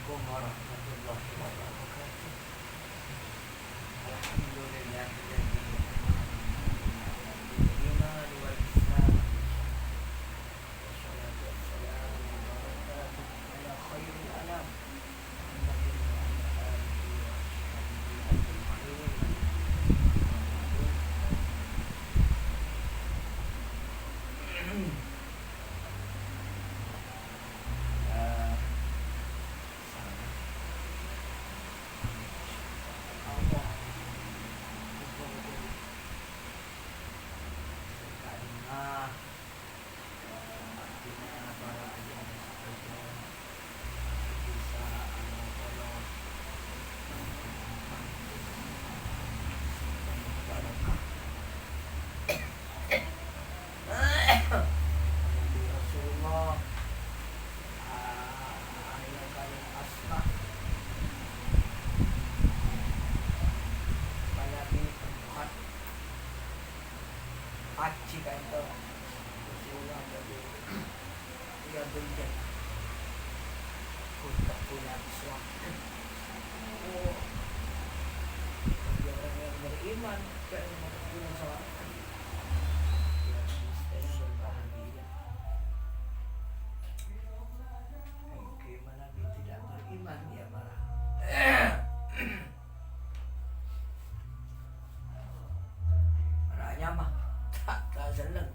Assalamualaikum warahmatullahi wabarakatuh. Alhamdulillahilladzi iman wal Islam. Wassalatu wassalamu wabarakatuh ala khairil anam Muhammadin wa ala alihi wa sahbihi ajma'in. Haji kan itu Rasulullah jadi dia berjanji untuk punya Islam. Oh, bagi orang yang beriman dan punya sholat dia mesti berbahagia. Gimana dia tidak beriman dia malah marahnya mah tak seneng.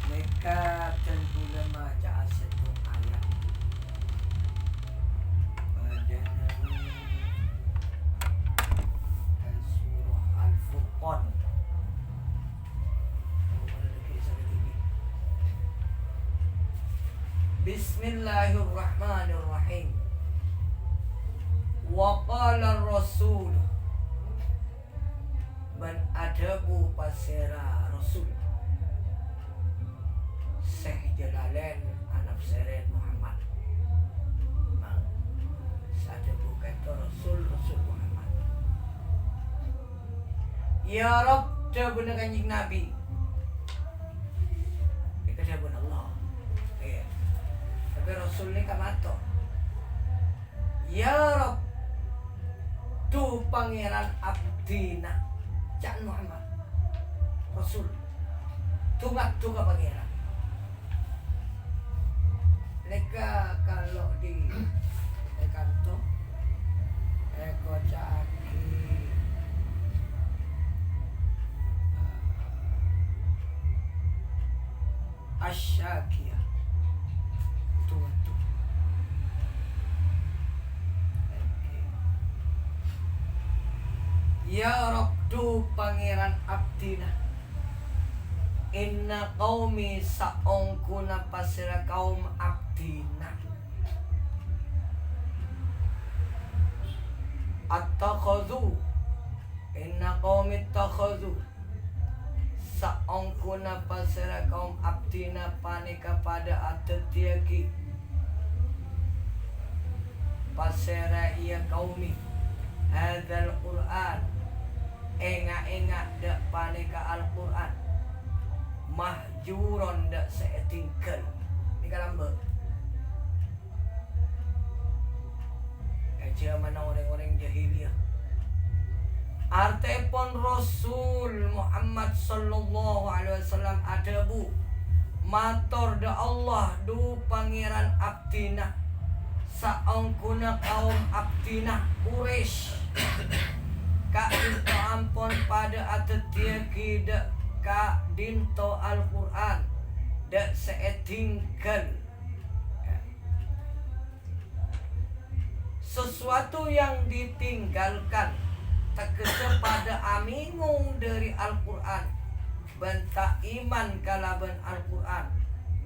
Mereka tentu lemah jasa ayat dan surah Al-Furqan. Bismillahirrahmanirrahim. Wa qala ar-rasul man adabu pasera Rasul Syekh Jalalain anak seren Muhammad mang sadabu kata Rasul Muhammad. Ya Rabb dabun kanjing Nabi itu dabun Allah iya tapi Rasul ni kamato Ya Rabb tu pangeran abdina Cak Muhammad Rasul tunggak pangeran. Mereka kalau di kantor eko caki asyakia tuh Ya Rabdu pangeran abdina inna qaumi saongkuna pasira kaum abdina attakhadhu inna qaumi attakhadhu saongkuna pasira kaum abdina panika pada atetiaki pasira iya kaumi hadzal Qur'an enga dak panika Al-Qur'an mahjuron dak setingkel ni kalamba zaman orang-orang jahiliyah artepon Rasul Muhammad sallallahu alaihi wasallam adabu mator da Allah du pangeran abdina saongkuna kaum abdina Quraisy Kak dinto ampon pada atetia kida Kak dinto Al-Quran dak seetingkan sesuatu yang ditinggalkan tegese pada amingung dari Al-Quran banta iman kalaban Al-Quran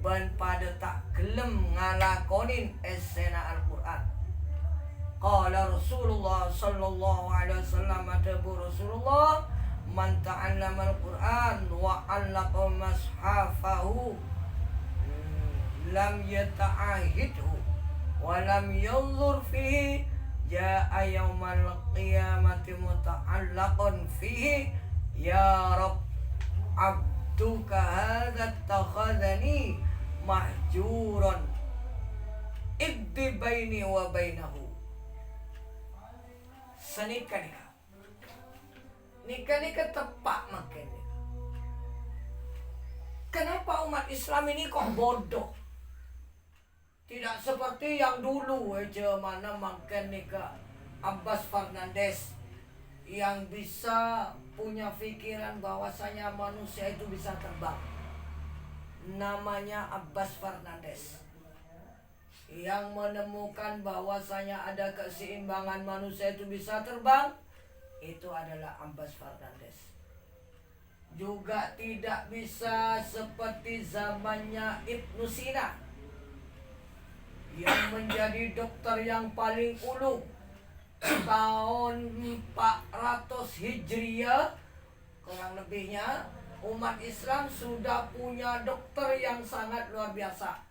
ban pada tak gelem ngalakonin esena Al-Quran. Qala Rasulullah sallallahu alaihi wasallam adabu Rasulullah man ta'allama al-Qur'an wa 'allaqa mashafahu lam yata'ahidhu wa lam yanzur fihi jaa yaumal qiyamati muta'allaqun fihi ya Rabb abduka hadza takhadhani mahjuran akdi baini wa bainahu. Senikah nikah. Nikah tepat makin. Kenapa umat Islam ini kok bodoh? Tidak seperti yang dulu aja mana makan nikah Abbas Fernandes yang bisa punya pikiran bahwasanya manusia itu bisa terbang. Namanya Abbas Fernandes yang menemukan bahwasanya ada keseimbangan manusia itu bisa terbang. Itu adalah Abbas Fernandes. Juga tidak bisa seperti zamannya Ibnu Sina yang menjadi dokter yang paling ulu tahun 400 Hijriah. Kurang lebihnya umat Islam sudah punya dokter yang sangat luar biasa.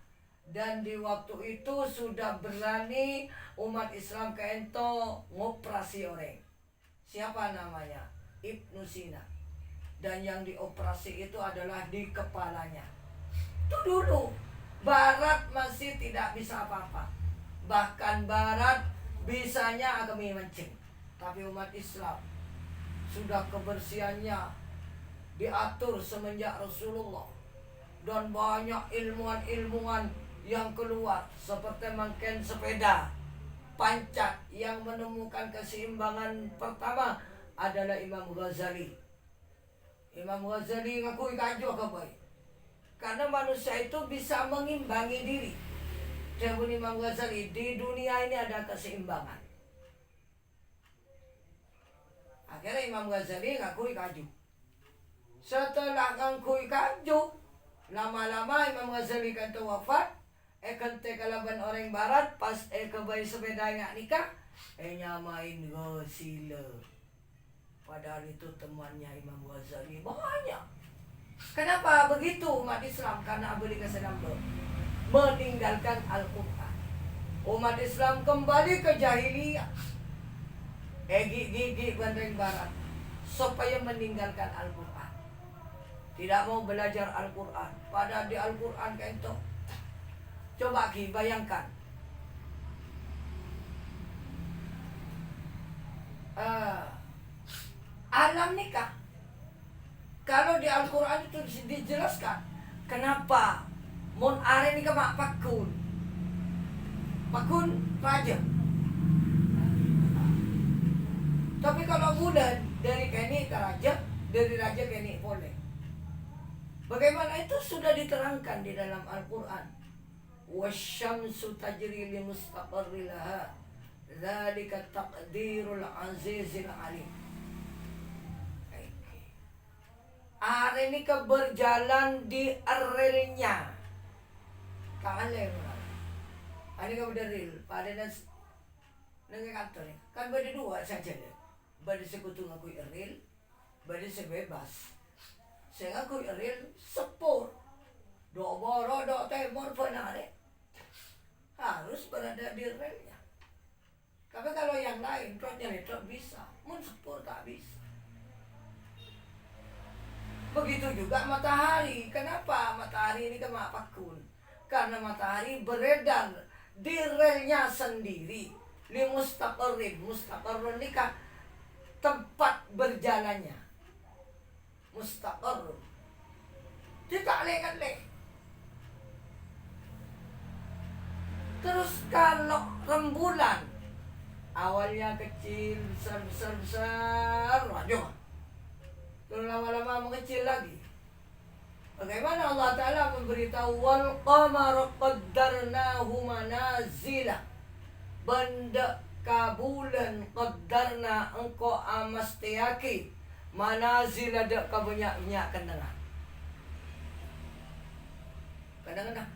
Dan di waktu itu sudah berani umat Islam keento ngoperasi orang. Siapa namanya? Ibnu Sina. Dan yang dioperasi itu adalah di kepalanya. Itu dulu Barat masih tidak bisa apa-apa. Bahkan Barat bisanya agami mancing. Tapi umat Islam sudah kebersihannya diatur semenjak Rasulullah. Dan banyak ilmuwan-ilmuwan yang keluar. Seperti makin sepeda pancat yang menemukan keseimbangan pertama adalah Imam Ghazali. Imam Ghazali ngakui kaju ke baik. Karena manusia itu bisa mengimbangi diri. Jawab Imam Ghazali, di dunia ini ada keseimbangan. Akhirnya Imam Ghazali ngakui kaju. Setelah ngakui kaju, lama-lama Imam Ghazali kata wafat. Kente kalaban orang barat pas kebayi sepeda nikah, nyamain Ghazali. Padahal itu temannya Imam Ghazali banyak. Kenapa begitu umat Islam? Karena abdi kesenam meninggalkan Al-Quran. Umat Islam kembali ke jahiliyah. Gigi bandeng barat supaya meninggalkan Al-Quran. Tidak mau belajar Al-Quran. Padahal di Al-Quran kayak itu. Coba Ki bayangkan. Alam nikah. Kalau di Al-Quran itu dijelaskan kenapa mun are nikah mak pakun. Pakun raja. Tapi kalau bulan dari kini ke raja, dari raja ke ini boleh. Bagaimana itu sudah diterangkan di dalam Al-Quran. Wasyamsu tajri li mustaqarri laha. Dzalika taqdirul azizil alim. Hari ini berjalan di relnya. Kangen lewat. Hari ini berrel. Pada nas nengah kantor kan beda dua saja deh. Beda sekutu ngakui rel, beda sebebas. Saya ngakui rel sepur. Do boro do temor penare. Harus berada di relnya. Tapi kalau yang lain trotnya itu bisa, mun sepur tak bisa. Begitu juga matahari. Kenapa matahari ini kemakpakun? Karena matahari beredar di relnya sendiri. Li mustaqarrin. Mustaqarrun nikah tempat berjalannya. Mustaqarrun. Tidak lek-lek. Terus kalau rembulan awalnya kecil, besar, waduh. Terus lama-lama mengecil lagi. Bagaimana Allah Ta'ala memberitahu wal qamara qaddarnahu manazila. Benda kabulan qaddarna engkau amastiaki manazila dak kabanyak-banyak kendengar. Kadang-kadang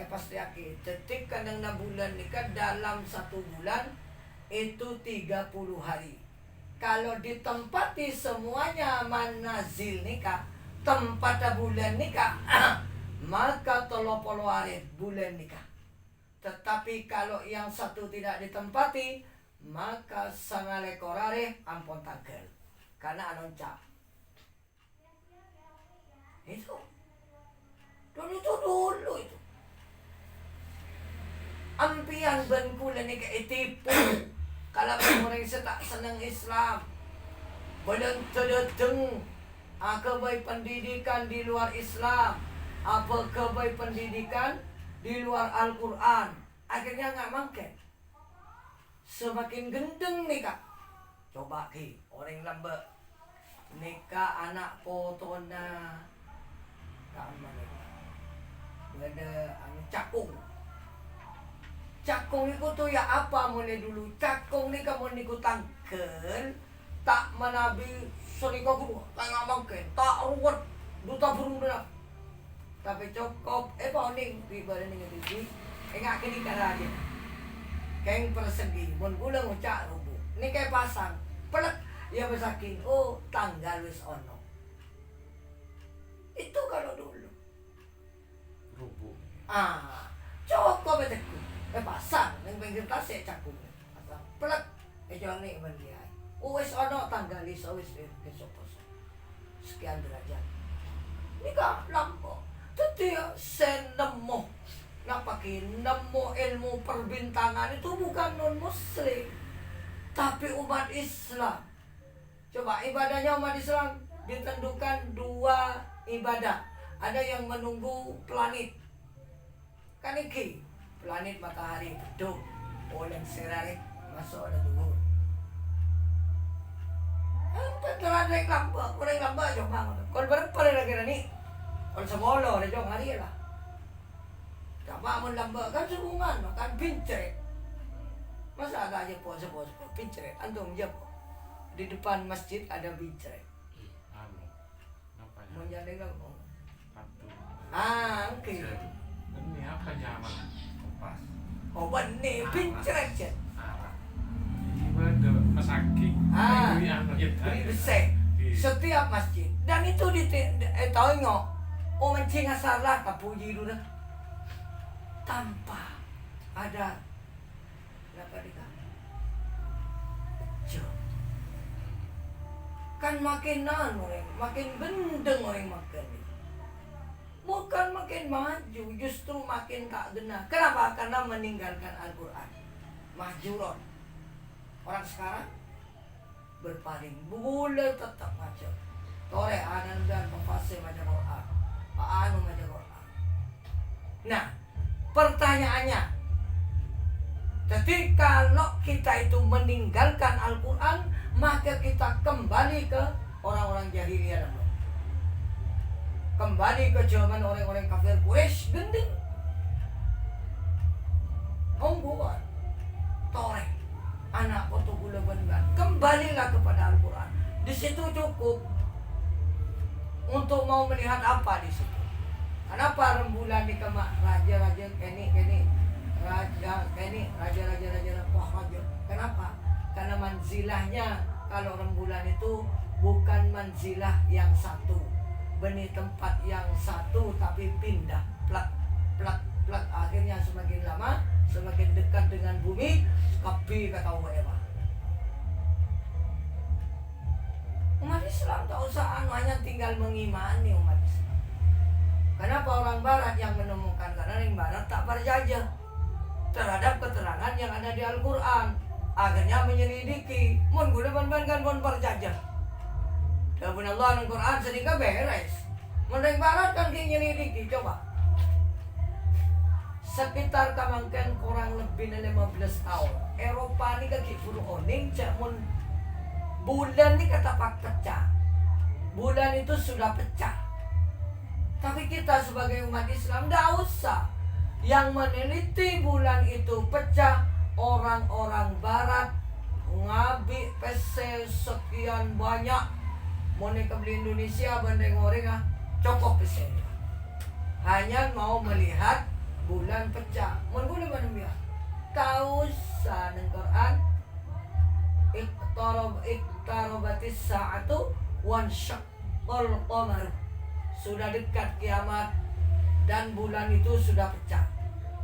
pasti aki detik kadang bulan nikah dalam 1 bulan itu 30 hari. Kalau ditempati semuanya manazil nikah, tempat bulan nikah, maka 30 hari bulan nikah. Tetapi kalau yang satu tidak ditempati, maka sangale korare ampun tagel. Karena anonca. Itu. Dan itu dulu itu. ampian ban kula ni kaitipo. Kalau orang tak senang Islam, belum terdatang kebaik pendidikan di luar Islam, apa kebaik pendidikan di luar Al-Quran, akhirnya nggak makan. Semakin gendeng nih kak. Coba ki orang lambat nikah anak potona kak mana ada cakung. Cakung itu tuh ya apa mulai dulu. Cakung ni kamu niku tangkel tak manabi sonika guru tak ngamaken tak ruwet duta burung dah. Tapi cukup paning di badan ni di engak kini karaje. Keng persegi mun gula ngucak rubu. Ni kayak pasang. Pelek ya besakin. Oh, tanggal wis ono. Itu kalau dulu. Rubu. Cukup beteku. Pasang nang pinggir tasik cakung. Pasang. Pelek jangan ni mendiai. Wis ono tanggal iso wis besok-besok. Sekian derajat. Ni ka lampu. Tadi sen nemu. Napakin nemu ilmu perbintangan itu bukan non muslim, tapi umat Islam. Coba ibadahnya umat Islam ditentukan 2 ibadah. Ada yang menunggu planet. Kan iki planet matahari beduk oleh serarik masuk ada dulu. Telah ada lampu, kurang lampu aja bangun. Kalau berapa lagi ni? Kalau semolo ada jong hari lah. Kamu lambat kan sebungan makan pincret. Masa ada aja puasa-puasa pincret. Antum jawab. Di depan masjid ada pincret. Apa ya? Mau jadi kamu? Patu. Oke. Ini apa nyaman? Kompas. Oh benih pincret je. Ini ada pesaki. Beri besek. Setiap masjid. Dan itu tengok. Oh mencing asalah kapuji dulu dah. Tanpa ada apa dikatakan kan makin orang makin gendeng orang makan bukan makin maju justru makin tak genah. Kenapa? Karena meninggalkan Al-Quran. Mahjuron orang sekarang berpaling boleh tetap baca tore anan dan pemfasir baca Quran anu baca Quran. Nah pertanyaannya, ketika kalau kita itu meninggalkan Al-Quran, maka kita kembali ke orang-orang jahiliyah dulu. Kembali ke zaman orang-orang kafir Quraisy gending. Ongguan, torek, anak foto gula benar. Kembalilah kepada Al-Quran. Di situ cukup untuk mau melihat apa di situ. Kenapa rembulan di kemak raja-raja raja-raja wah raja. Kenapa? Karena manzilahnya kalau rembulan itu bukan manzilah yang satu, benih tempat yang satu tapi pindah plak akhirnya semakin lama semakin dekat dengan bumi kapi kata apa. Umat Islam tak usah hanya tinggal mengimani umat Islam. Kenapa orang Barat yang menemukan? Karena orang Barat tak berjajah terhadap keterangan yang ada di Al-Quran. Akhirnya menyelidiki. Mun gula ban-ban pun berjajah. Dabun Allah Al-Quran sehingga beres. Mun orang Barat kan menyelidiki. Coba. Sekitar kamangkan kurang lebih 15 tahun. Eropa ni kaki buru oning. Mun bulan ni kata pak pecah. Bulan itu sudah pecah. Tapi kita sebagai umat Islam tidak usah. Yang meneliti bulan itu pecah orang-orang Barat ngabi PC sekian banyak. Mau ke beli Indonesia bandeng orang cukup PC. Hanya mau melihat bulan pecah. Mau boleh mana tahu sa nang Quran iqtarabatis sa'atu wan syaqqal qamar. Sudah dekat kiamat dan bulan itu sudah pecah.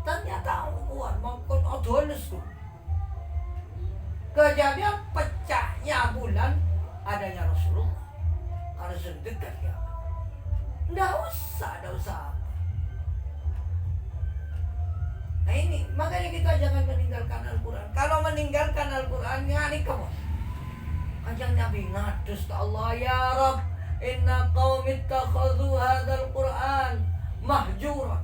Ternyata uan mongkon odolesku. Kejadian pecahnya bulan adanya Rasulullah. Harus dekat kiamat. Nggak usah. Nah ini, makanya kita jangan meninggalkan Al-Quran. Kalau meninggalkan Al-Quran, ngani kamu. Kanjeng Nabi ngadus ke Allah, ya Rabb, inna qaumi ittakhadhu hadzal Qur'an mahjura.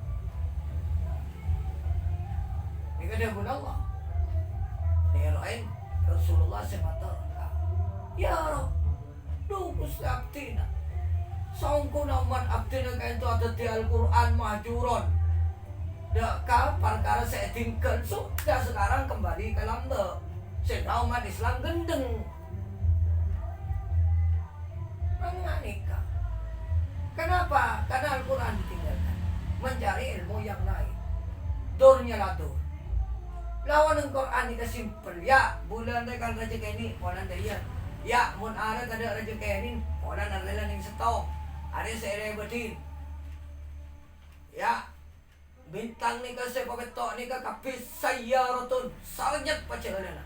Ini kata Allah. Nirain Rasulullah SAW. Ya Rabb, dukus abdina. Sangko naman abdina kain tu ada di Al-Quran mahjuron. Deka perkara saya tinggal sudah sekarang kembali ke lambe. Sehingga umat Islam gendeng. Menganika. Kenapa? Karena Al-Quran ditinggalkan. Mencari ilmu yang lain. Dornya lah dur. Lawan Al-Quran ini simpel. Ya, bulan kan rezeki ini, bulan dia. Ya, mun ada kada rezeki ini, bulan adalah yang setong. Ada saya bedin. Ya, bintang ni kasi pabetok ni kapis sayyaratun sarjat pacaran.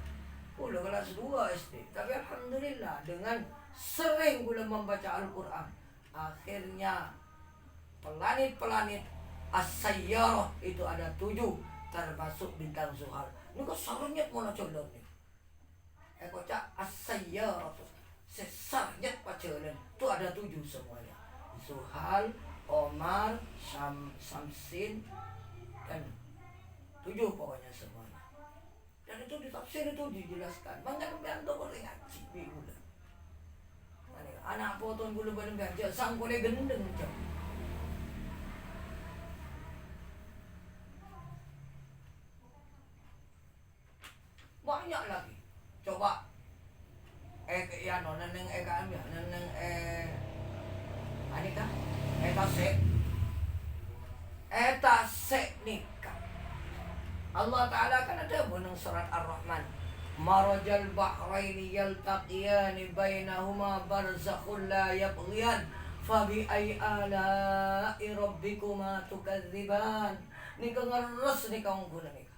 Udah kelas 2 SD. Tapi alhamdulillah dengan sering gula membaca Al-Quran, akhirnya planet-planet as-sayyarah itu ada 7 termasuk bintang Zuhal. Ini kok sarjat mana colok ni? Kocak as-sayyarah sesarjat pacaran itu ada 7 semuanya. Zuhal, Omar, Samsin, dan 7 pokoknya semuanya. Dan itu ditafsir itu dijelaskan. Mangga membantu boleh ngaji gula. Anak potong gula badan gajah sang boleh gendeng jauh. Banyak lagi. Coba ya no neneng kami neneng anika eta se nikah. Allah Ta'ala kan ada benang surat Ar-Rahman. Marajal bahraini yaltaqiyani bainahuma barzakhun la yabghiyan fabi ay ala'i rabbikuma tukadziban. Nika ngeres nika ungguna nika.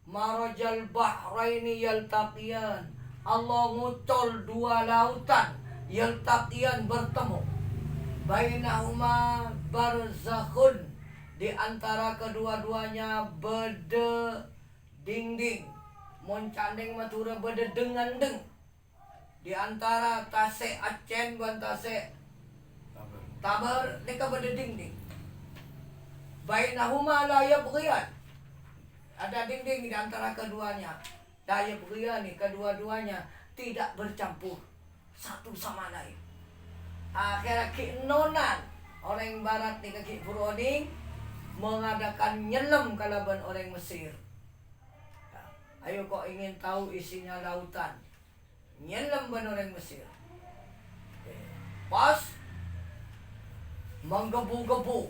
Marajal bahraini yaltaqiyan. Allah ngucol 2 lautan yaltaqiyan bertemu. Bainahuma barzakhun, di antara kedua-duanya bede dinding. Mun candeng matura bede dengan-deng. Di antara tase acen ban tase tabar nika bede dinding. Bainahuma la yabghiyan. Ada dinding di antara keduanya. La yabghiyan, kedua-duanya tidak bercampur satu sama lain. Akhirnya kinonan orang barat nih kaki Furoning mengadakan nyelam kalaban orang Mesir. Nah, ayo kok ingin tahu isinya lautan, nyelam ban orang Mesir. Pas menggebu-gebu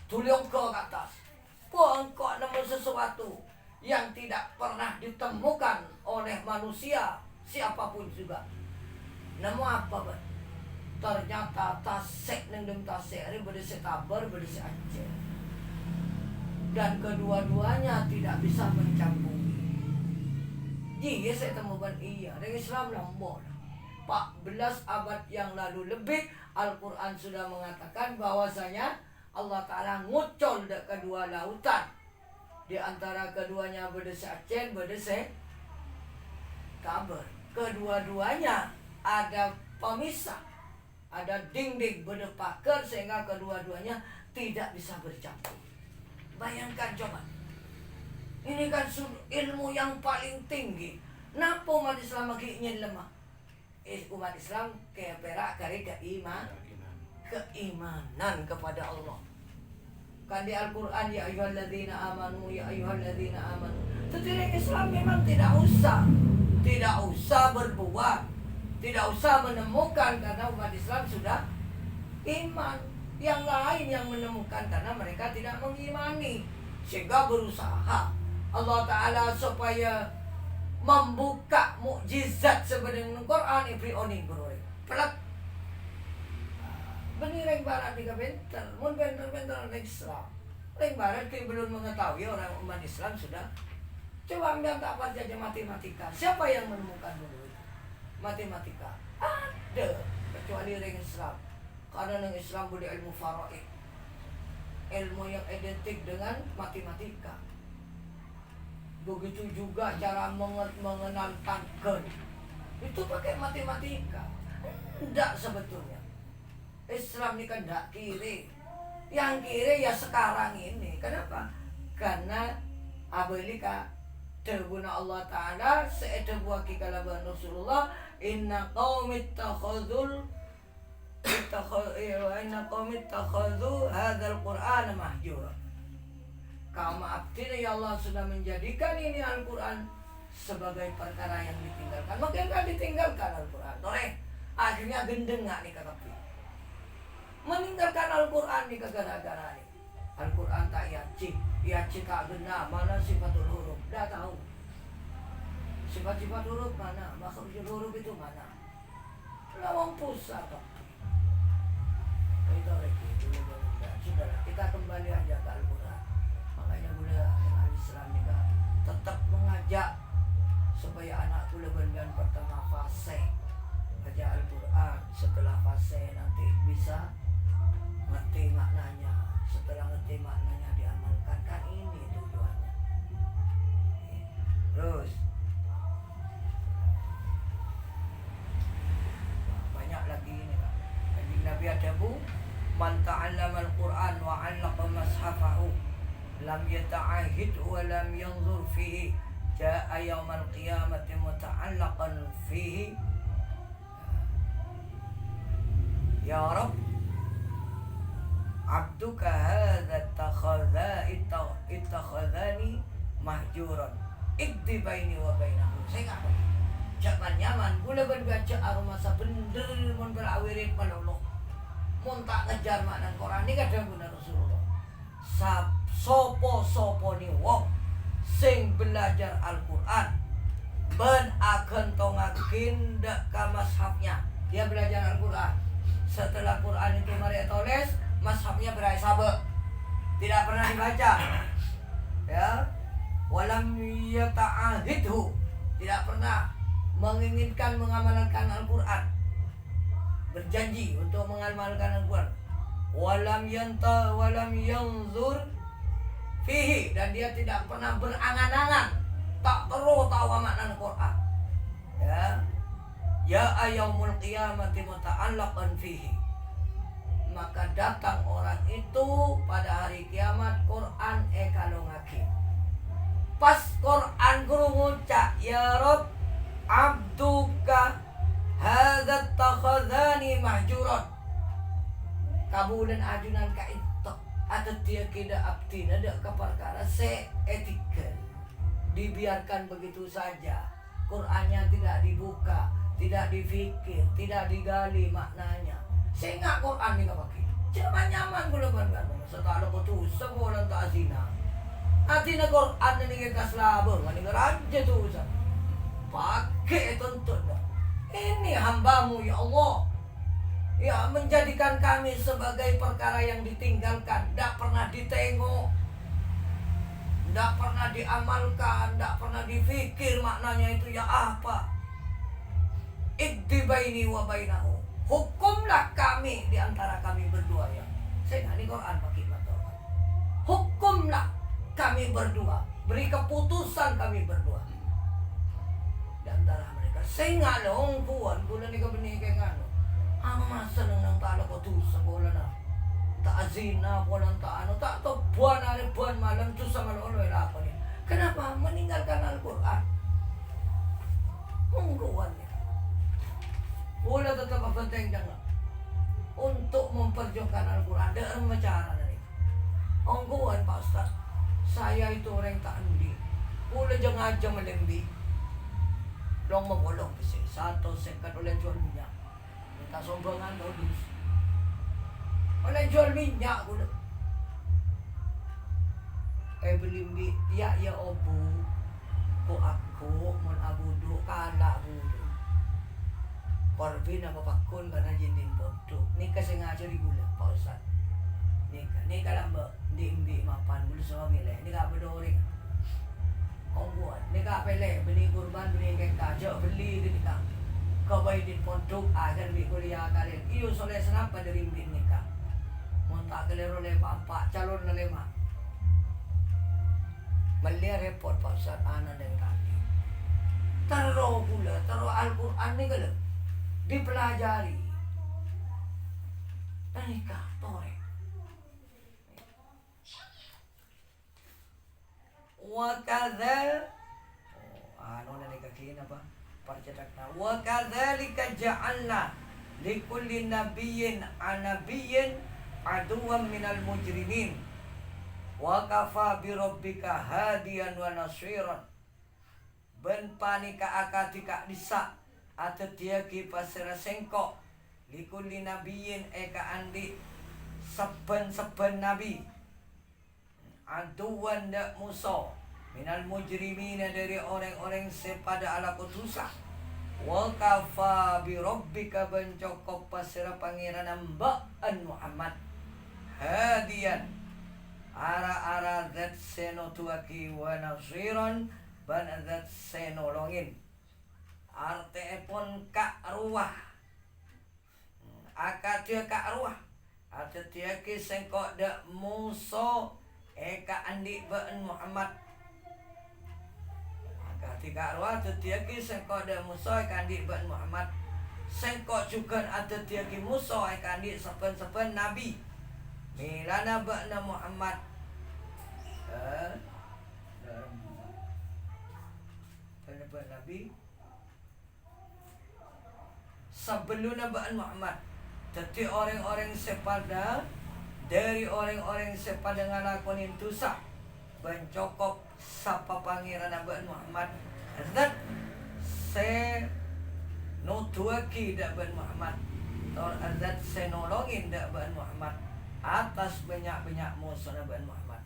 tuliok ke atas. Kok nemu sesuatu yang tidak pernah ditemukan oleh manusia siapapun juga. Nemu apa ban? Ternyata tasek neng dem tasek ini berdesi tabar berdesi Aceh, dan kedua-duanya tidak bisa mencampuri. Iya saya temukan iya dengan Islam lambol 14 abad yang lalu lebih Al-Quran sudah mengatakan bahwasanya Allah Ta'ala ngucol de kedua lautan. Di antara keduanya berdesi Aceh, berdesi tabar. Kedua-duanya ada pemisah, ada dinding berdepaker sehingga kedua-duanya tidak bisa bercampur. Bayangkan coba. Ini kan ilmu yang paling tinggi. Napa umat Islam lagi lemah? Umat Islam kayak perak kari keimanan kepada Allah. Kan di Al-Quran ya ayyuhalladzina amanu ya ayyuhalladzina amanu. Tetapi Islam memang tidak usah berbuat, tidak usah menemukan karena umat Islam sudah iman. Yang lain yang menemukan karena mereka tidak mengimani, sehingga berusaha Allah Ta'ala supaya membuka mukjizat sebenarnya Quran Ibrani berori pelat benih reng barat di benter mun benter Islam reng barat kita belum mengetahui orang umat Islam sudah coba ambil tak apa saja matematika. Siapa yang menemukan dulu itu matematika? Ada kecuali reng Islam, karena reng Islam boleh ilmu faraid. ilmu yang identik dengan matematika. Begitu juga cara mengenal tangken, itu pakai matematika. Tidak sebetulnya. Islam ini kan tidak kiri. Yang kiri ya sekarang ini. Kenapa? Karena abelika terguna Allah Ta'ala seetebuah kikalaban Rasulullah inna qawmi takhadul hadzal Qur'an mahjura. Kaum abdina ya Allah sudah menjadikan ini Al-Quran sebagai perkara yang ditinggalkan. Maka kan ditinggalkan Al-Quran. Akhirnya gendeng nih kata meninggalkan Al-Quran nih gara-gara nih. Al-Quran tak yaci tak benar mana sifatul huruf, dah tahu. Sifat-sifat huruf mana, makhrajul huruf itu mana. Lawang pusat kok. Itu lagi dulu sudahlah, kita kembali aja ke Al-Quran. Makanya gula yang Islam juga tetap mengajak supaya anak gula bendan pertama fase baca Al-Quran, setelah fase nanti bisa ngerti maknanya, setelah ngerti maknanya diamalkan, kan ini tujuannya. Terus banyak lagi ini Pak. Jadi Nabi Adabu man ta'allama al-Quran wa 'allaqa mashafahu lam yata'ahid wa lam yanzur fihi ja'a yawmal qiyamati muta'allaqan fihi ya Rabb abduka hadha ittakhadhani mahjuran ikdi baini wa bainahu. Saya nggak tahu jangan nyaman gula berbaca aroma bener mun berawirit melulu mun tak ngejar makna Quran ini kadang guna Rasulullah sopo ni wong sing belajar Al-Quran ben akan tongakin dak ka mashafnya. Dia belajar Al-Quran, setelah Quran itu mari tulis mashafnya berai sabe, tidak pernah dibaca ya, walam yata'ahidhu, tidak pernah menginginkan mengamalkan Al-Quran, berjanji untuk mengamalkan Al-Quran, walam yanzur fihi, dan dia tidak pernah berangan-angan, tak perlu tahu makna Al-Quran ya yaumul qiyamati muta'allaqan fihi, maka datang orang itu pada hari kiamat Quran kalongake. Pas Quran guru ngucap ya Rabb abduka hadza takhadhani mahjuran, kabulan ajunan ka itu atau dia kida abdina dak ka perkara seetika dibiarkan begitu saja. Qurannya tidak dibuka, tidak difikir, tidak digali maknanya, sehingga Quran ni kapaki cuma nyaman gula banget setelah putus sebulan tak azina atina Quran ni kita selabur kan raja tu usah pakai tuntut dah. Ini hambamu ya Allah ya, menjadikan kami sebagai perkara yang ditinggalkan, tidak pernah ditengok, tidak pernah diamalkan, tidak pernah difikir maknanya itu ya apa. Ikdi baini wa bainahu, hukumlah kami di antara kami berdua ya. Saya nggak di Quran pakai mata. Hukumlah kami berdua, beri keputusan kami berdua di antara mereka. Saya nggak dong kuan, bulan ni kabini kayak ngano. Ano masa nang talo ko tu sa bola na. Tak azina po lang tak ano, tak to buwan na buwan malam tu sa malolo apa ni. Kenapa meninggalkan Al-Quran? Ungguan niya. Wala tetap penting jangan untuk memperjuangkan Al-Quran dengan cara ini. Ungguan Pak Ustaz, saya itu orang tak endi. Wala jangan aja melembi. Long magulong kasi satu sekat ulit jual minyak. Minta sombongan modus. Ulit jual minyak gula. Beli ya obu ko ako mon abudo kala abudo. Korbi na mapakon ka na jindin bodo. Nika sengaja digula Pak Ustaz. Nika lang ba di mapan bulu sa pamilya. Nika bedoring. Ongguan, nika pele beli kurban beli keng kajo beli di nika. Kau bayi di pondok agar beli kuliah kalian. Iyo soleh senapa dari nika. Mon tak keliru lema, pak calon na lema. Malia repot Pak Ustaz anak dan kaki. Taruh pula, taruh Al-Quran ni kalau dipelajari. Dan nikah, torek. Wa kadzal anu nani kaki apa? Percetakna. Wa kadzalika ja'alna likulli nabiyyin aduwwan minal mujrimin. Wa kafa bi rabbika hadiyan wa nasiran. Ben panika akatika disa atatia ki pasira sengkok likulli nabiyyin eka andi saben nabi aduwan dak musa minal mujrimina dari orang-orang sepada ala kutusa. Wa kafa bi rabbika bencokop pasira pangeran mbaan Muhammad hadian ara zat seno tuaki wa nasiran ban zat seno longin arte pun kak ruah akatia kak ruah arte tiaki sengkok dak musa eka andi baan Muhammad ketika arwah tetiaki sengkok dak musa eka andi baan Muhammad sengkok juga ada tiaki musa eka andi sepen nabi milana ba'na Muhammad ba'na nabi sebelumnya ba'an Muhammad. Jadi orang-orang sepada dari orang-orang sepada ngalakonin dosa bencokop sapa pangeran ba'an Muhammad. Dan se nutuaki dak ba'an Muhammad. Tor azat se nolongin dak ba'an Muhammad atas banyak-banyak musuh ba'an Muhammad.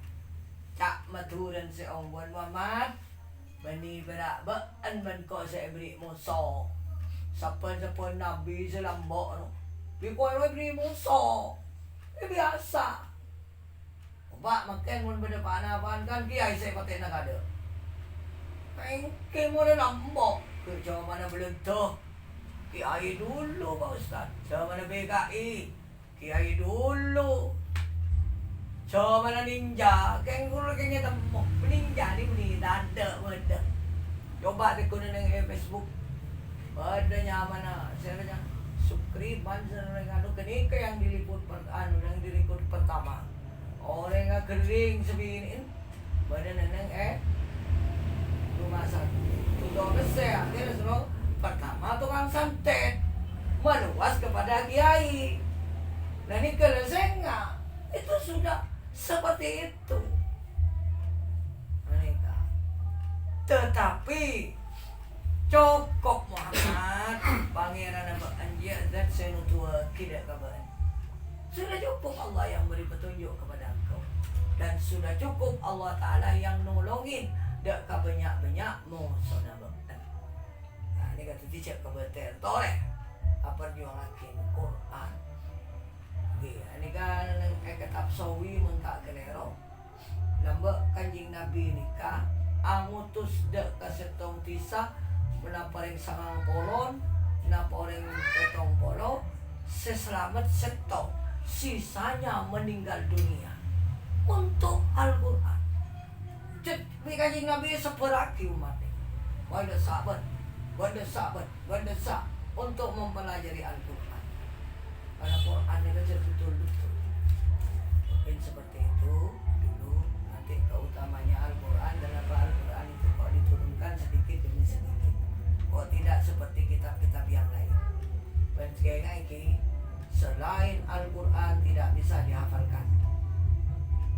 Cak maturan si Om Muhammad bani berak ba'an ban ko sa ibri musuh. Sapan-sapan nabi selambok no. Bikuan mo ibri musuh. Biasa. Ba makan mun beda panapan kan kiai saya patay na kada. Maingke mo na lambok. Kerja mana belum tuh. Kiai dulu Pak Ustaz. Sama na BKI. Kiai dulu. Sama na ninja. Kaya kulo kaya tembok. Ninja ni dada beda. Coba deh kuno nang Facebook. Beda nyaman na. Saya nanya subscribe anu kenika yang diliput yang diliput pertama. Orang nga kering sabihin beda nang rumah sakit. Tudo besar dia suruh pertama tukang santet meluas kepada kiai. Nah ini kelesenga itu sudah seperti itu. Mereka. Tetapi cukup Muhammad pangeran anjia zat senutua tidak kabar. Sudah cukup Allah yang beri petunjuk kepada engkau. Dan sudah cukup Allah Ta'ala yang nolongin dak banyak-banyak musuhna baktan. Nah ini kata dicek kebetel toleh apa jualakin Quran. Ini kan kitab sawi mengkak kelero. Lambak kanjing Nabi nikah angutus dak kasetong tisa menaparing sangang polon naparing petong polo seselamat setong sisanya meninggal dunia untuk Al-Quran. Jadi kanjing Nabi seperaki umatnya. Wanda sahabat untuk mempelajari Al-Quran. Karena Quran itu betul-betul. Mungkin seperti itu dulu. Nanti keutamanya Al-Quran dan apa Al-Quran itu kalau diturunkan sedikit demi sedikit. Kok tidak seperti kitab-kitab yang lain. Dan sekali lagi selain Al-Quran tidak bisa dihafalkan.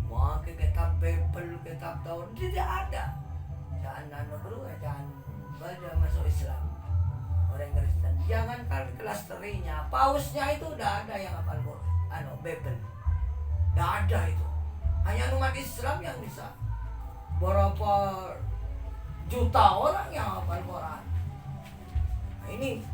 Mau ke kitab Bible, kitab Taurat tidak ada. Jangan jangan baca masuk Islam. Orang Kristen jangan kelas terinya, pausnya itu udah ada yang hafal Bible. Udah ada itu. Hanya umat Islam yang bisa. Berapa juta orang yang hafal Quran. Nah, ini